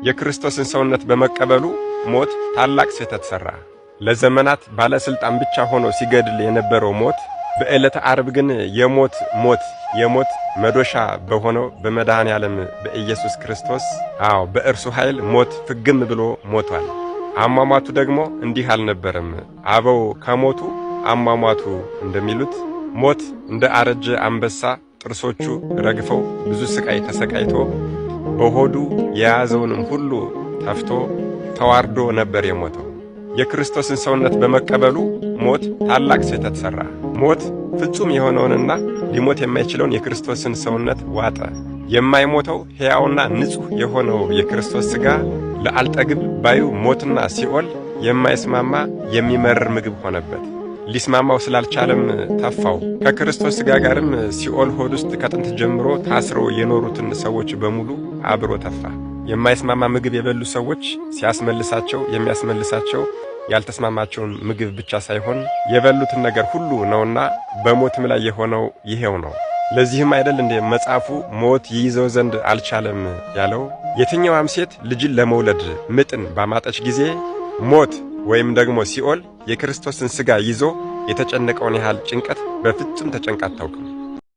የክርስቶስን ሰውነት በመቀበሉ ሞት ታላቅ ስህተት ሠራ። ለዘመናት ባለስልጣን ብቻ ሆኖ ሲገድል የነበረው ሞት በዕለተ ዓርብ ግን የሞት መዶሻ በሆነው በመድኃኔ ዓለም በኢየሱስ ክርስቶስ በእርሱ ኃይል ሞት ፍግም ብሎ ሞቷል። አሟሟቱ ደግሞ እንዲህ አልነበረም። አበው ከሞቱ አሟሟቱ እንደሚሉት ሞት እንደ አረጀ አንበሳ ጥርሶቹ ረግፈው ብዙ ስቃይ ተሰቃይቶ በሆዱ የያዘውንም ሁሉ ተፍቶ ተዋርዶ ነበር የሞተው። የክርስቶስን ሰውነት በመቀበሉ ሞት ታላቅ ስህተት ሠራ። ሞት ፍጹም የሆነውንና ሊሞት የማይችለውን የክርስቶስን ሰውነት ዋጠ። የማይሞተው ሕያውና ንጹሕ የሆነው የክርስቶስ ሥጋ ለአልጠግብ ባዩ ሞትና ሲኦል የማይስማማ የሚመርር ምግብ ሆነበት። ሊስማማው ስላልቻለም ተፋው። ከክርስቶስ ሥጋ ጋርም ሲኦል ሆድ ውስጥ ከጥንት ጀምሮ ታስረው የኖሩትን ሰዎች በሙሉ አብሮ ተፋ። የማይስማማ ምግብ የበሉ ሰዎች ሲያስመልሳቸው የሚያስመልሳቸው ያልተስማማቸውን ምግብ ብቻ ሳይሆን የበሉትን ነገር ሁሉ ነውና በሞትም ላይ የሆነው ይሄው ነው። ለዚህም አይደል እንደ መጽሐፉ ሞት ይይዘው ዘንድ አልቻለም ያለው። የትኛዋም ሴት ልጅን ለመውለድ ምጥን ባማጠች ጊዜ ሞት ወይም ደግሞ ሲኦል የክርስቶስን ሥጋ ይዞ የተጨነቀውን ያህል ጭንቀት በፍጹም ተጨንቃ አታውቅም።